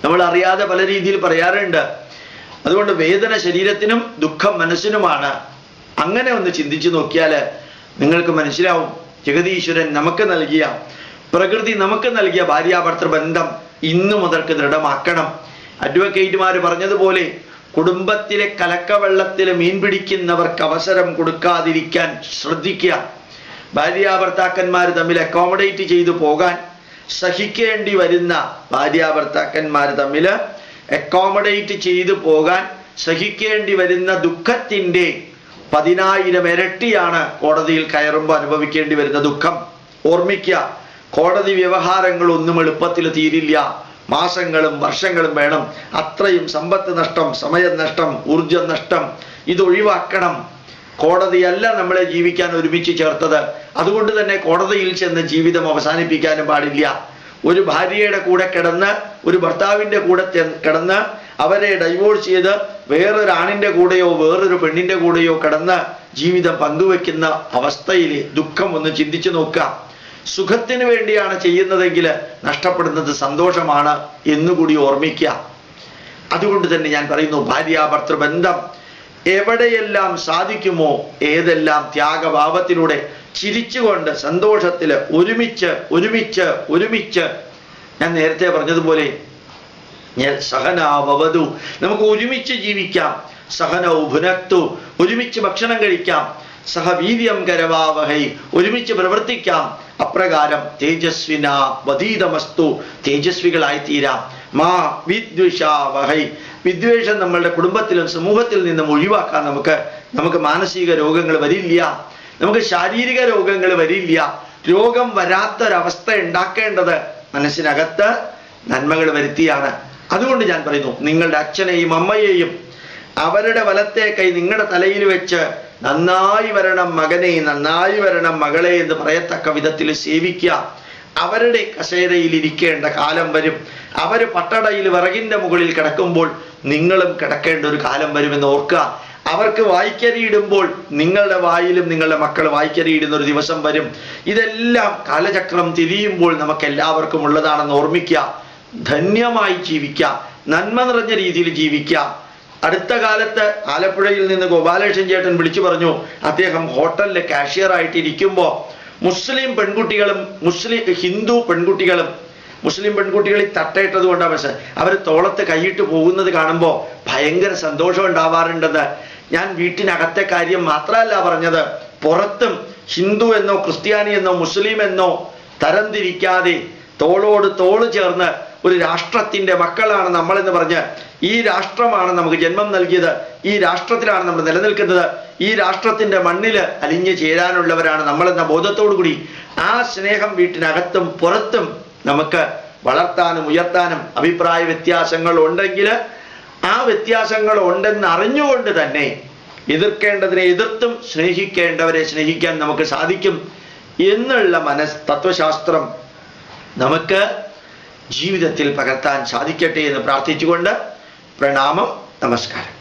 നമ്മൾ അറിയാതെ പല രീതിയിൽ പറയാറുണ്ട്. അതുകൊണ്ട് വേദന ശരീരത്തിനും ദുഃഖം മനസ്സിനുമാണ്. അങ്ങനെ ഒന്ന് ചിന്തിച്ചു നോക്കിയാൽ നിങ്ങൾക്ക് മനസ്സിലാവും. ജഗദീശ്വരൻ നമുക്ക് നൽകിയ, പ്രകൃതി നമുക്ക് നൽകിയ ഭാര്യാഭർത്തൃ ബന്ധം ഇന്നു മുതൽക്ക് ദൃഢമാക്കണം. അഡ്വക്കേറ്റുമാർ പറഞ്ഞതുപോലെ കുടുംബത്തിലെ കലക്കവെള്ളത്തിൽ മീൻ പിടിക്കുന്നവർക്ക് അവസരം കൊടുക്കാതിരിക്കാൻ ശ്രദ്ധിക്കുക. ഭാര്യാഭർത്താക്കന്മാർ തമ്മിൽ അക്കോമഡേറ്റ് ചെയ്തു പോകാൻ സഹിക്കേണ്ടി വരുന്ന, ഭാര്യാഭർത്താക്കന്മാർ തമ്മിൽ അക്കോമഡേറ്റ് ചെയ്തു പോകാൻ സഹിക്കേണ്ടി വരുന്ന ദുഃഖത്തിൻ്റെ 10,000 ഇരട്ടിയാണ് കോടതിയിൽ കയറുമ്പോൾ അനുഭവിക്കേണ്ടി വരുന്ന ദുഃഖം. ഓർമ്മിക്കുക, കോടതി വ്യവഹാരങ്ങളൊന്നും എളുപ്പത്തിൽ തീരില്ല. മാസങ്ങളും വർഷങ്ങളും വേണം. അത്രയും സമ്പത്ത് നഷ്ടം, സമയനഷ്ടം, ഊർജം നഷ്ടം, ഇതൊഴിവാക്കണം. കോടതിയല്ല നമ്മളെ ജീവിക്കാൻ ഒരുമിച്ച് ചേർത്തത്. അതുകൊണ്ട് തന്നെ കോടതിയിൽ ചെന്ന് ജീവിതം അവസാനിപ്പിക്കാനും പാടില്ല. ഒരു ഭാര്യയുടെ കൂടെ കിടന്ന്, ഒരു ഭർത്താവിൻ്റെ കൂടെ കിടന്ന് അവരെ ഡൈവോഴ്സ് ചെയ്ത് വേറൊരാണിൻ്റെ കൂടെയോ വേറൊരു പെണ്ണിൻ്റെ കൂടെയോ കിടന്ന് ജീവിതം പങ്കുവെക്കുന്ന അവസ്ഥയിൽ ദുഃഖം ഒന്ന് ചിന്തിച്ചു നോക്കുക. സുഖത്തിന് വേണ്ടിയാണ് ചെയ്യുന്നതെങ്കിൽ നഷ്ടപ്പെടുന്നത് സന്തോഷമാണ് എന്നുകൂടി ഓർമ്മിക്കുക. അതുകൊണ്ട് തന്നെ ഞാൻ പറയുന്നു, ഭാര്യാഭർത്തൃബന്ധം എവിടെയെല്ലാം സാധിക്കുമോ, ഏതെല്ലാം ത്യാഗഭാവത്തിലൂടെ ചിരിച്ചുകൊണ്ട് സന്തോഷത്തിൽ ഒരുമിച്ച് ഒരുമിച്ച് ഒരുമിച്ച് ഞാൻ നേരത്തെ പറഞ്ഞതുപോലെ സഹനാവവതു, നമുക്ക് ഒരുമിച്ച് ജീവിക്കാം. സഹനൗ ഭുനക്തു, ഒരുമിച്ച് ഭക്ഷണം കഴിക്കാം. സഹവീര്യം കരവാവഹൈ, ഒരുമിച്ച് പ്രവർത്തിക്കാം. അപ്രകാരം തേജസ്വിന വധീതമസ്തു, തേജസ്വികളായി തീരാം. മാ വിദ്വിഷാവഹൈ, വിദ്വേഷം നമ്മളുടെ കുടുംബത്തിലും സമൂഹത്തിൽ നിന്നും ഒഴിവാക്കാൻ നമുക്ക് മാനസിക രോഗങ്ങൾ വരില്ല, നമുക്ക് ശാരീരിക രോഗങ്ങൾ വരില്ല. രോഗം വരാത്തൊരവസ്ഥ ഉണ്ടാക്കേണ്ടത് മനസ്സിനകത്ത് നന്മകൾ വരുത്തിയാണ്. അതുകൊണ്ട് ഞാൻ പറയുന്നു, നിങ്ങളുടെ അച്ഛനെയും അമ്മയെയും അവരുടെ വലത്തെ കൈ നിങ്ങളുടെ തലയിൽ വെച്ച് നന്നായി വരണം മകനെ, നന്നായി വരണം മകളെ എന്ന് പറയത്തക്ക വിധത്തിൽ സേവിക്കുക. അവരുടെ കസേരയിൽ ഇരിക്കേണ്ട കാലം വരും. അവർ പട്ടടയിൽ വിറകിൻ്റെ മുകളിൽ കിടക്കുമ്പോൾ നിങ്ങളും കിടക്കേണ്ട ഒരു കാലം വരുമെന്ന് ഓർക്കുക. അവർക്ക് വായ്ക്കരിയിടുമ്പോൾ നിങ്ങളുടെ വായിലും നിങ്ങളുടെ മക്കൾ വായ്ക്കരിയിടുന്ന ഒരു ദിവസം വരും. ഇതെല്ലാം കാലചക്രം തിരിയുമ്പോൾ നമുക്ക് എല്ലാവർക്കും ഉള്ളതാണെന്ന് ഓർമ്മിക്കുക. ധന്യമായി ജീവിക്കുക, നന്മ നിറഞ്ഞ രീതിയിൽ ജീവിക്കുക. അടുത്ത കാലത്ത് ആലപ്പുഴയിൽ നിന്ന് ഗോപാലകൃഷ്ണൻ ചേട്ടൻ വിളിച്ചു പറഞ്ഞു, അദ്ദേഹം ഹോട്ടലിൽ കാഷ്യറായിട്ട് ഇരിക്കുമ്പോൾ മുസ്ലിം പെൺകുട്ടികളും ഹിന്ദു പെൺകുട്ടികളും, മുസ്ലിം പെൺകുട്ടികളിൽ തട്ടയിട്ടത് കൊണ്ടാണ് പക്ഷേ അവർ തോളത്ത് കൈയിട്ട് പോകുന്നത് കാണുമ്പോൾ ഭയങ്കര സന്തോഷം ഉണ്ടാവാറുണ്ടെന്ന്. ഞാൻ വീട്ടിനകത്തെ കാര്യം മാത്രമല്ല പറഞ്ഞത്, പുറത്തും ഹിന്ദു എന്നോ ക്രിസ്ത്യാനി എന്നോ മുസ്ലിം എന്നോ തരംതിരിക്കാതെ തോളോട് തോള് ചേർന്ന് ഒരു രാഷ്ട്രത്തിൻ്റെ മക്കളാണ് നമ്മളെന്ന് പറഞ്ഞ്, ഈ രാഷ്ട്രമാണ് നമുക്ക് ജന്മം നൽകിയത്, ഈ രാഷ്ട്രത്തിലാണ് നമ്മൾ നിലനിൽക്കുന്നത്, ഈ രാഷ്ട്രത്തിൻ്റെ മണ്ണിൽ അലിഞ്ഞു ചേരാനുള്ളവരാണ് നമ്മളെന്ന ബോധത്തോടു കൂടി ആ സ്നേഹം വീട്ടിനകത്തും പുറത്തും നമുക്ക് വളർത്താനും ഉയർത്താനും അഭിപ്രായ വ്യത്യാസങ്ങൾ ഉണ്ടെങ്കിൽ ആ വ്യത്യാസങ്ങൾ ഉണ്ടെന്ന് അറിഞ്ഞുകൊണ്ട് തന്നെ എതിർക്കേണ്ടതിനെ എതിർത്തും സ്നേഹിക്കേണ്ടവരെ സ്നേഹിക്കാൻ നമുക്ക് സാധിക്കും എന്നുള്ള തത്വശാസ്ത്രം നമുക്ക് ജീവിതത്തിൽ പകർത്താൻ സാധിക്കട്ടെ എന്ന് പ്രാർത്ഥിച്ചുകൊണ്ട് പ്രണാമം, നമസ്കാരം.